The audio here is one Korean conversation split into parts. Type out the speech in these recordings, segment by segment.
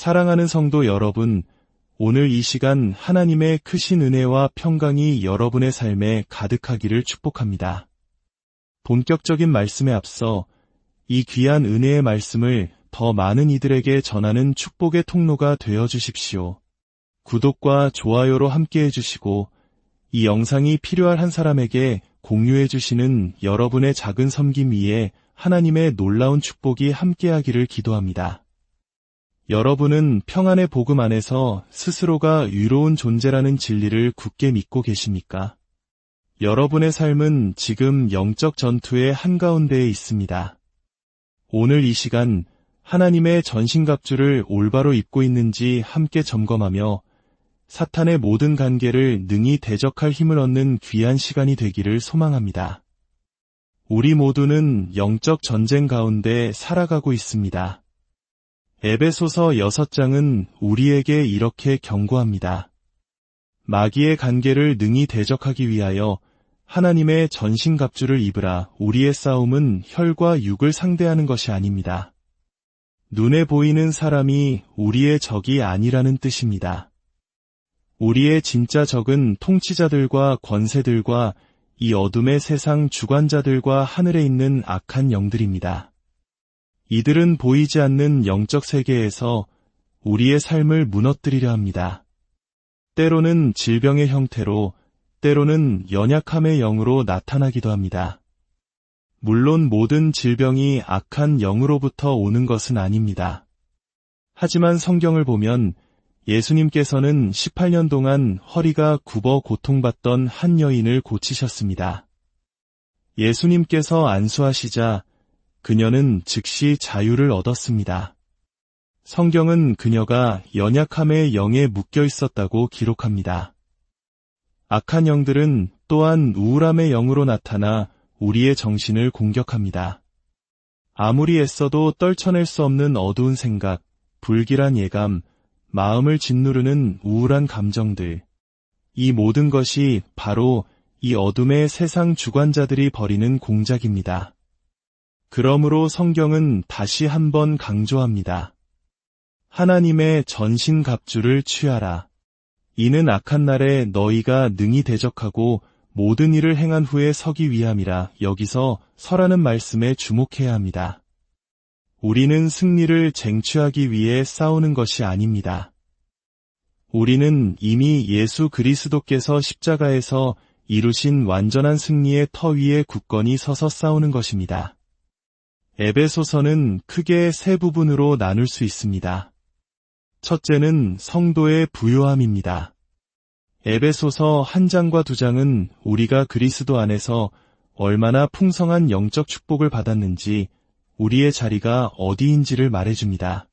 사랑하는 성도 여러분, 오늘 이 시간 하나님의 크신 은혜와 평강이 여러분의 삶에 가득하기를 축복합니다. 본격적인 말씀에 앞서 이 귀한 은혜의 말씀을 더 많은 이들에게 전하는 축복의 통로가 되어 주십시오. 구독과 좋아요로 함께해 주시고 이 영상이 필요할 한 사람에게 공유해 주시는 여러분의 작은 섬김 위에 하나님의 놀라운 축복이 함께하기를 기도합니다. 여러분은 평안의 복음 안에서 스스로가 위로운 존재라는 진리를 굳게 믿고 계십니까? 여러분의 삶은 지금 영적 전투의 한가운데에 있습니다. 오늘 이 시간 하나님의 전신갑주를 올바로 입고 있는지 함께 점검하며 사탄의 모든 관계를 능히 대적할 힘을 얻는 귀한 시간이 되기를 소망합니다. 우리 모두는 영적 전쟁 가운데 살아가고 있습니다. 에베소서 6장은 우리에게 이렇게 경고합니다. 마귀의 관계를 능히 대적하기 위하여 하나님의 전신갑주를 입으라. 우리의 싸움은 혈과 육을 상대하는 것이 아닙니다. 눈에 보이는 사람이 우리의 적이 아니라는 뜻입니다. 우리의 진짜 적은 통치자들과 권세들과 이 어둠의 세상 주관자들과 하늘에 있는 악한 영들입니다. 이들은 보이지 않는 영적 세계에서 우리의 삶을 무너뜨리려 합니다. 때로는 질병의 형태로, 때로는 연약함의 영으로 나타나기도 합니다. 물론 모든 질병이 악한 영으로부터 오는 것은 아닙니다. 하지만 성경을 보면 예수님께서는 18년 동안 허리가 굽어 고통받던 한 여인을 고치셨습니다. 예수님께서 안수하시자 그녀는 즉시 자유를 얻었습니다. 성경은 그녀가 연약함의 영에 묶여 있었다고 기록합니다. 악한 영들은 또한 우울함의 영으로 나타나 우리의 정신을 공격합니다. 아무리 애써도 떨쳐낼 수 없는 어두운 생각, 불길한 예감, 마음을 짓누르는 우울한 감정들, 이 모든 것이 바로 이 어둠의 세상 주관자들이 벌이는 공작입니다. 그러므로 성경은 다시 한번 강조합니다. 하나님의 전신갑주를 취하라. 이는 악한 날에 너희가 능히 대적하고 모든 일을 행한 후에 서기 위함이라. 여기서 서라는 말씀에 주목해야 합니다. 우리는 승리를 쟁취하기 위해 싸우는 것이 아닙니다. 우리는 이미 예수 그리스도께서 십자가에서 이루신 완전한 승리의 터 위에 굳건히 서서 싸우는 것입니다. 에베소서는 크게 세 부분으로 나눌 수 있습니다. 첫째는 성도의 부요함입니다. 에베소서 1장과 2장은 우리가 그리스도 안에서 얼마나 풍성한 영적 축복을 받았는지 우리의 자리가 어디인지를 말해줍니다.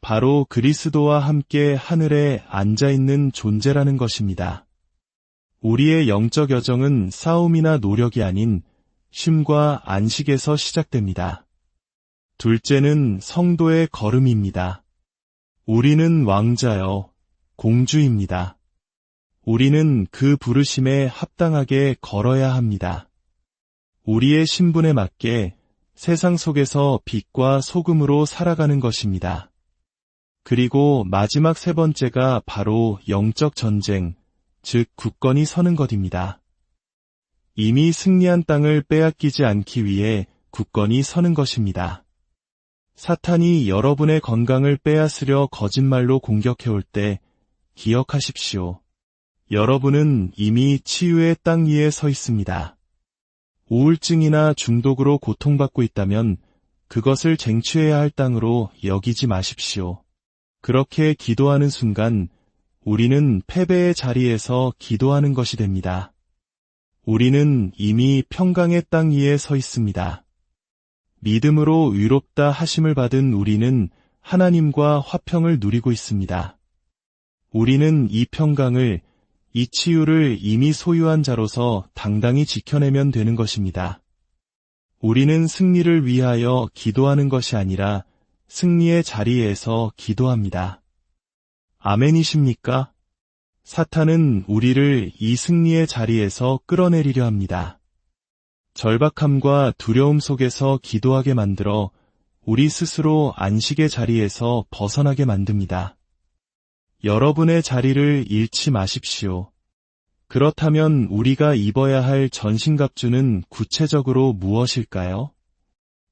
바로 그리스도와 함께 하늘에 앉아있는 존재라는 것입니다. 우리의 영적 여정은 싸움이나 노력이 아닌 쉼과 안식에서 시작됩니다. 둘째는 성도의 걸음입니다. 우리는 왕자여, 공주입니다. 우리는 그 부르심에 합당하게 걸어야 합니다. 우리의 신분에 맞게 세상 속에서 빛과 소금으로 살아가는 것입니다. 그리고 마지막 세 번째가 바로 영적 전쟁, 즉 굳건히 서는 것입니다. 이미 승리한 땅을 빼앗기지 않기 위해 굳건히 서는 것입니다. 사탄이 여러분의 건강을 빼앗으려 거짓말로 공격해올 때 기억하십시오. 여러분은 이미 치유의 땅 위에 서 있습니다. 우울증이나 중독으로 고통받고 있다면 그것을 쟁취해야 할 땅으로 여기지 마십시오. 그렇게 기도하는 순간 우리는 패배의 자리에서 기도하는 것이 됩니다. 우리는 이미 평강의 땅 위에 서 있습니다. 믿음으로 위롭다 하심을 받은 우리는 하나님과 화평을 누리고 있습니다. 우리는 이 평강을, 이 치유를 이미 소유한 자로서 당당히 지켜내면 되는 것입니다. 우리는 승리를 위하여 기도하는 것이 아니라 승리의 자리에서 기도합니다. 아멘이십니까? 사탄은 우리를 이 승리의 자리에서 끌어내리려 합니다. 절박함과 두려움 속에서 기도하게 만들어 우리 스스로 안식의 자리에서 벗어나게 만듭니다. 여러분의 자리를 잃지 마십시오. 그렇다면 우리가 입어야 할 전신갑주는 구체적으로 무엇일까요?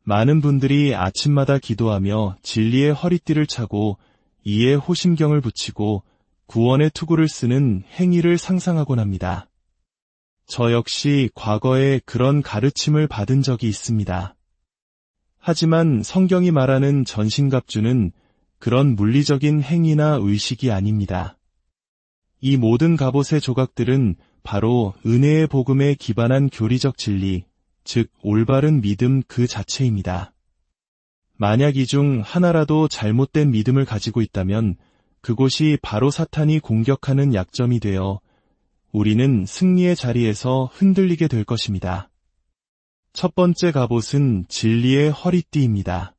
많은 분들이 아침마다 기도하며 진리의 허리띠를 차고 이에 호심경을 붙이고 구원의 투구를 쓰는 행위를 상상하곤 합니다. 저 역시 과거에 그런 가르침을 받은 적이 있습니다. 하지만 성경이 말하는 전신갑주는 그런 물리적인 행위나 의식이 아닙니다. 이 모든 갑옷의 조각들은 바로 은혜의 복음에 기반한 교리적 진리, 즉 올바른 믿음 그 자체입니다. 만약 이 중 하나라도 잘못된 믿음을 가지고 있다면 그곳이 바로 사탄이 공격하는 약점이 되어 우리는 승리의 자리에서 흔들리게 될 것입니다. 첫 번째 갑옷은 진리의 허리띠입니다.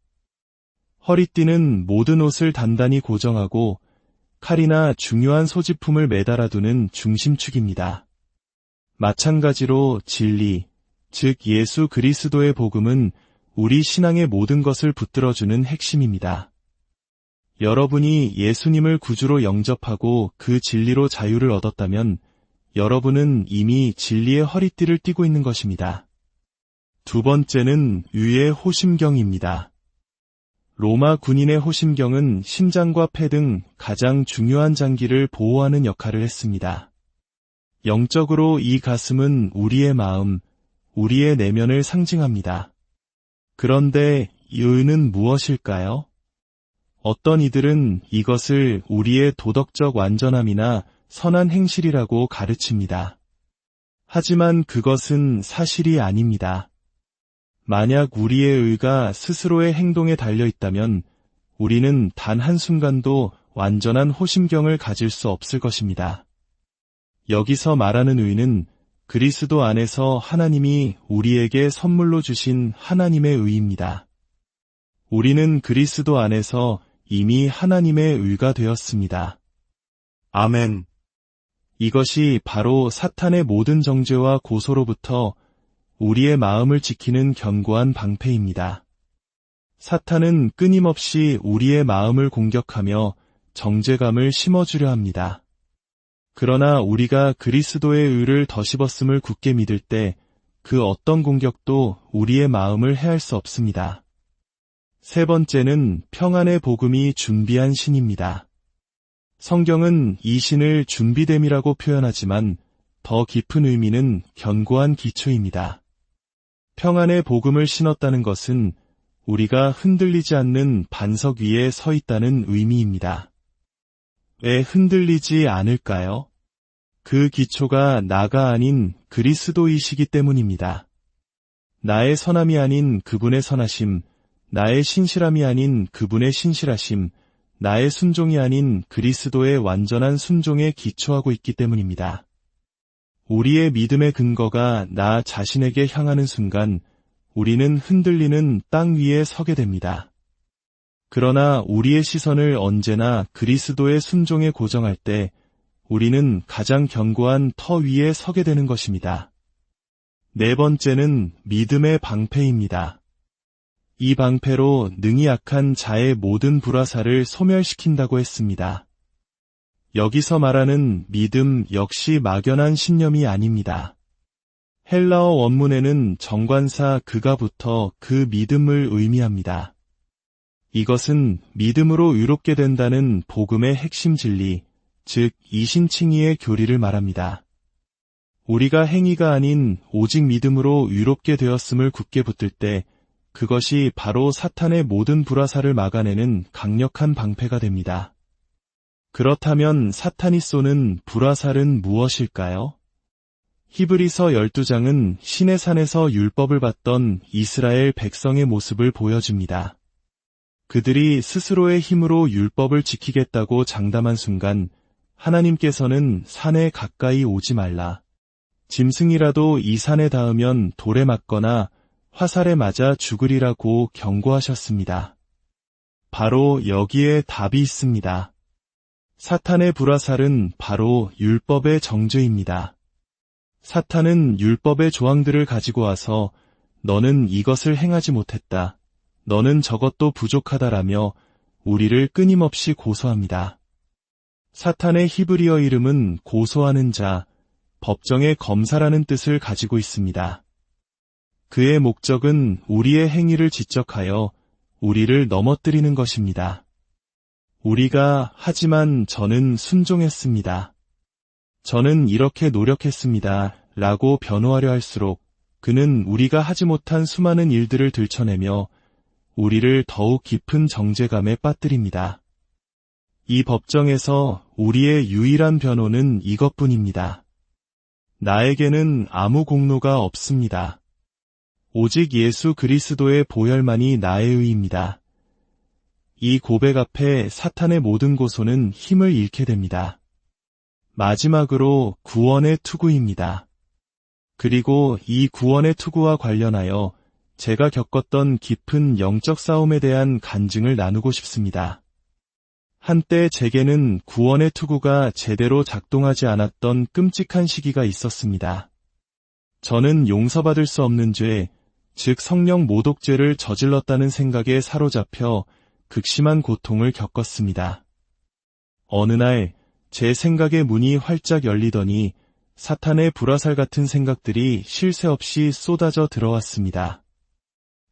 허리띠는 모든 옷을 단단히 고정하고 칼이나 중요한 소지품을 매달아두는 중심축입니다. 마찬가지로 진리, 즉 예수 그리스도의 복음은 우리 신앙의 모든 것을 붙들어주는 핵심입니다. 여러분이 예수님을 구주로 영접하고 그 진리로 자유를 얻었다면 여러분은 이미 진리의 허리띠를 띠고 있는 것입니다. 두 번째는 위의 호심경입니다. 로마 군인의 호심경은 심장과 폐 등 가장 중요한 장기를 보호하는 역할을 했습니다. 영적으로 이 가슴은 우리의 마음, 우리의 내면을 상징합니다. 그런데 이 의는 무엇일까요? 어떤 이들은 이것을 우리의 도덕적 완전함이나 선한 행실이라고 가르칩니다. 하지만 그것은 사실이 아닙니다. 만약 우리의 의가 스스로의 행동에 달려 있다면 우리는 단 한순간도 완전한 호심경을 가질 수 없을 것입니다. 여기서 말하는 의는 그리스도 안에서 하나님이 우리에게 선물로 주신 하나님의 의입니다. 우리는 그리스도 안에서 이미 하나님의 의가 되었습니다. 아멘. 이것이 바로 사탄의 모든 정죄와 고소로부터 우리의 마음을 지키는 견고한 방패입니다. 사탄은 끊임없이 우리의 마음을 공격하며 정죄감을 심어주려 합니다. 그러나 우리가 그리스도의 의를 덧입었음을 굳게 믿을 때 그 어떤 공격도 우리의 마음을 해할 수 없습니다. 세 번째는 평안의 복음이 준비한 신입니다. 성경은 이 신을 준비됨이라고 표현하지만 더 깊은 의미는 견고한 기초입니다. 평안의 복음을 신었다는 것은 우리가 흔들리지 않는 반석 위에 서 있다는 의미입니다. 왜 흔들리지 않을까요? 그 기초가 나가 아닌 그리스도이시기 때문입니다. 나의 선함이 아닌 그분의 선하심, 나의 신실함이 아닌 그분의 신실하심, 나의 순종이 아닌 그리스도의 완전한 순종에 기초하고 있기 때문입니다. 우리의 믿음의 근거가 나 자신에게 향하는 순간 우리는 흔들리는 땅 위에 서게 됩니다. 그러나 우리의 시선을 언제나 그리스도의 순종에 고정할 때 우리는 가장 견고한 터 위에 서게 되는 것입니다. 네 번째는 믿음의 방패입니다. 이 방패로 능히 약한 자의 모든 불화살을 소멸시킨다고 했습니다. 여기서 말하는 믿음 역시 막연한 신념이 아닙니다. 헬라어 원문에는 정관사 그가부터 그 믿음을 의미합니다. 이것은 믿음으로 의롭게 된다는 복음의 핵심 진리, 즉 이신칭의의 교리를 말합니다. 우리가 행위가 아닌 오직 믿음으로 의롭게 되었음을 굳게 붙들 때 그것이 바로 사탄의 모든 불화살을 막아내는 강력한 방패가 됩니다. 그렇다면 사탄이 쏘는 불화살은 무엇일까요? 히브리서 12장은 시내산에서 율법을 받던 이스라엘 백성의 모습을 보여줍니다. 그들이 스스로의 힘으로 율법을 지키겠다고 장담한 순간 하나님께서는 산에 가까이 오지 말라. 짐승이라도 이 산에 닿으면 돌에 맞거나 화살에 맞아 죽으리라고 경고하셨습니다. 바로 여기에 답이 있습니다. 사탄의 불화살은 바로 율법의 정죄입니다. 사탄은 율법의 조항들을 가지고 와서 너는 이것을 행하지 못했다. 너는 저것도 부족하다라며 우리를 끊임없이 고소합니다. 사탄의 히브리어 이름은 고소하는 자, 법정의 검사라는 뜻을 가지고 있습니다. 그의 목적은 우리의 행위를 지적하여 우리를 넘어뜨리는 것입니다. 우리가 하지만 저는 순종했습니다. 저는 이렇게 노력했습니다. 라고 변호하려 할수록 그는 우리가 하지 못한 수많은 일들을 들춰내며 우리를 더욱 깊은 정죄감에 빠뜨립니다. 이 법정에서 우리의 유일한 변호는 이것뿐입니다. 나에게는 아무 공로가 없습니다. 오직 예수 그리스도의 보혈만이 나의 의입니다. 이 고백 앞에 사탄의 모든 고소는 힘을 잃게 됩니다. 마지막으로 구원의 투구입니다. 그리고 이 구원의 투구와 관련하여 제가 겪었던 깊은 영적 싸움에 대한 간증을 나누고 싶습니다. 한때 제게는 구원의 투구가 제대로 작동하지 않았던 끔찍한 시기가 있었습니다. 저는 용서받을 수 없는 죄, 즉 성령 모독죄를 저질렀다는 생각에 사로잡혀 극심한 고통을 겪었습니다. 어느 날 제 생각의 문이 활짝 열리더니 사탄의 불화살 같은 생각들이 쉴 새 없이 쏟아져 들어왔습니다.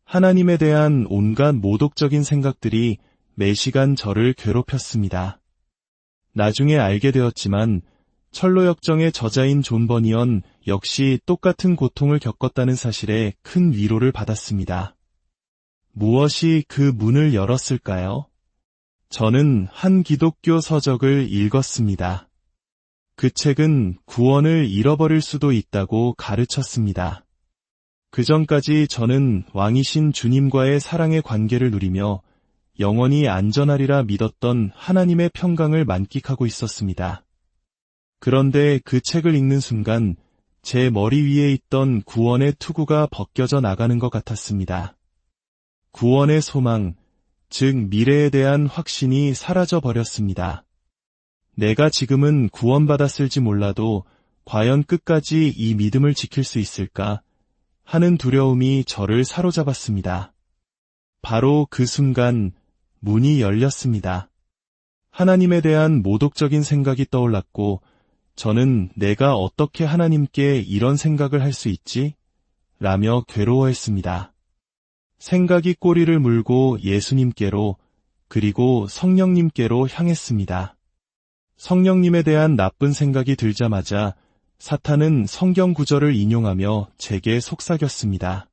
하나님에 대한 온갖 모독적인 생각들이 매시간 저를 괴롭혔습니다. 나중에 알게 되었지만 철로역정의 저자인 존 버니언 역시 똑같은 고통을 겪었다는 사실에 큰 위로를 받았습니다. 무엇이 그 문을 열었을까요? 저는 한 기독교 서적을 읽었습니다. 그 책은 구원을 잃어버릴 수도 있다고 가르쳤습니다. 그 전까지 저는 왕이신 주님과의 사랑의 관계를 누리며 영원히 안전하리라 믿었던 하나님의 평강을 만끽하고 있었습니다. 그런데 그 책을 읽는 순간 제 머리 위에 있던 구원의 투구가 벗겨져 나가는 것 같았습니다. 구원의 소망, 즉 미래에 대한 확신이 사라져 버렸습니다. 내가 지금은 구원받았을지 몰라도 과연 끝까지 이 믿음을 지킬 수 있을까 하는 두려움이 저를 사로잡았습니다. 바로 그 순간 문이 열렸습니다. 하나님에 대한 모독적인 생각이 떠올랐고 저는 내가 어떻게 하나님께 이런 생각을 할 수 있지? 라며 괴로워했습니다. 생각이 꼬리를 물고 예수님께로 그리고 성령님께로 향했습니다. 성령님에 대한 나쁜 생각이 들자마자 사탄은 성경 구절을 인용하며 제게 속삭였습니다.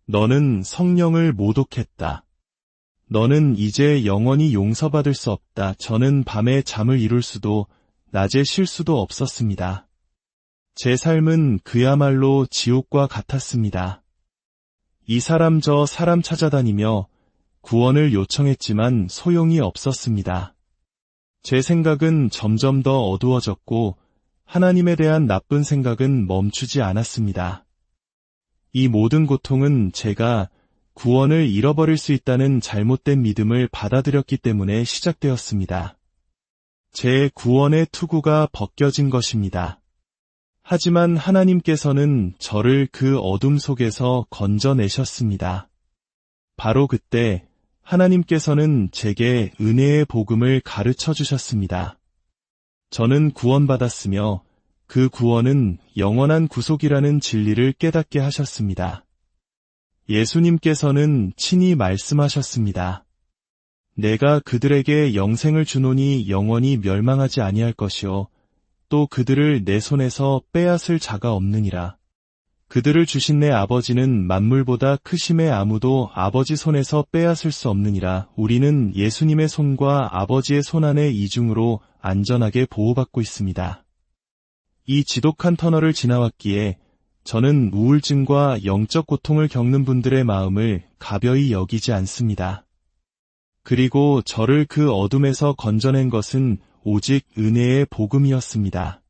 너는 성령을 모독했다. 너는 이제 영원히 용서받을 수 없다. 저는 밤에 잠을 이룰 수도 낮에 쉴 수도 없었습니다. 제 삶은 그야말로 지옥과 같았습니다. 이 사람 저 사람 찾아다니며 구원을 요청했지만 소용이 없었습니다. 제 생각은 점점 더 어두워졌고 하나님에 대한 나쁜 생각은 멈추지 않았습니다. 이 모든 고통은 제가 구원을 잃어버릴 수 있다는 잘못된 믿음을 받아들였기 때문에 시작되었습니다. 제 구원의 투구가 벗겨진 것입니다. 하지만 하나님께서는 저를 그 어둠 속에서 건져내셨습니다. 바로 그때 하나님께서는 제게 은혜의 복음을 가르쳐 주셨습니다. 저는 구원받았으며 그 구원은 영원한 구속이라는 진리를 깨닫게 하셨습니다. 예수님께서는 친히 말씀하셨습니다. 내가 그들에게 영생을 주노니 영원히 멸망하지 아니할 것이요 또 그들을 내 손에서 빼앗을 자가 없느니라. 그들을 주신 내 아버지는 만물보다 크심에 아무도 아버지 손에서 빼앗을 수 없느니라. 우리는 예수님의 손과 아버지의 손 안에 이중으로 안전하게 보호받고 있습니다. 이 지독한 터널을 지나왔기에 저는 우울증과 영적 고통을 겪는 분들의 마음을 가벼이 여기지 않습니다. 그리고 저를 그 어둠에서 건져낸 것은 오직 은혜의 복음이었습니다.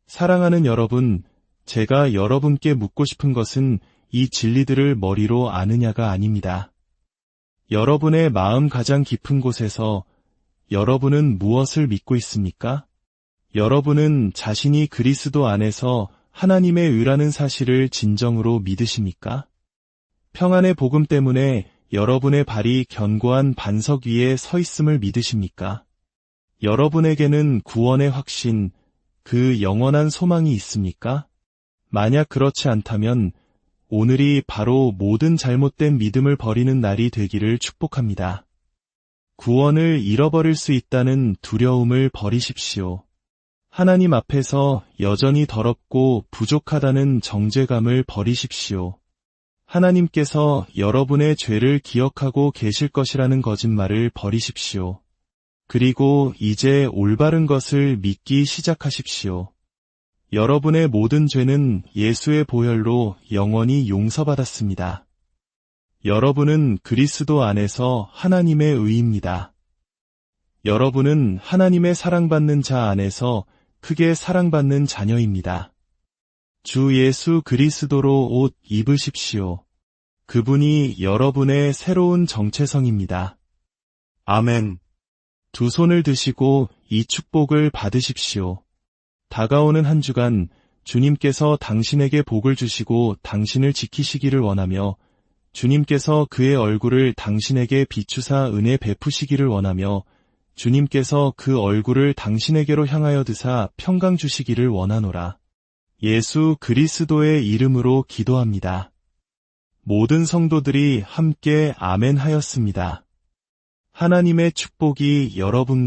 사랑하는 여러분, 제가 여러분께 묻고 싶은 것은 이 진리들을 머리로 아느냐가 아닙니다. 여러분의 마음 가장 깊은 곳에서 여러분은 무엇을 믿고 있습니까? 여러분은 자신이 그리스도 안에서 하나님의 의라는 사실을 진정으로 믿으십니까? 평안의 복음 때문에 여러분의 발이 견고한 반석 위에 서 있음을 믿으십니까? 여러분에게는 구원의 확신, 그 영원한 소망이 있습니까? 만약 그렇지 않다면 오늘이 바로 모든 잘못된 믿음을 버리는 날이 되기를 축복합니다. 구원을 잃어버릴 수 있다는 두려움을 버리십시오. 하나님 앞에서 여전히 더럽고 부족하다는 정죄감을 버리십시오. 하나님께서 여러분의 죄를 기억하고 계실 것이라는 거짓말을 버리십시오. 그리고 이제 올바른 것을 믿기 시작하십시오. 여러분의 모든 죄는 예수의 보혈로 영원히 용서받았습니다. 여러분은 그리스도 안에서 하나님의 의입니다. 여러분은 하나님의 사랑받는 자 안에서 크게 사랑받는 자녀입니다. 주 예수 그리스도로 옷 입으십시오. 그분이 여러분의 새로운 정체성입니다. 아멘. 두 손을 드시고 이 축복을 받으십시오. 다가오는 한 주간 주님께서 당신에게 복을 주시고 당신을 지키시기를 원하며 주님께서 그의 얼굴을 당신에게 비추사 은혜 베푸시기를 원하며 주님께서 그 얼굴을 당신에게로 향하여 드사 평강 주시기를 원하노라. 예수 그리스도의 이름으로 기도합니다. 모든 성도들이 함께 아멘 하였습니다. 하나님의 축복이 여러분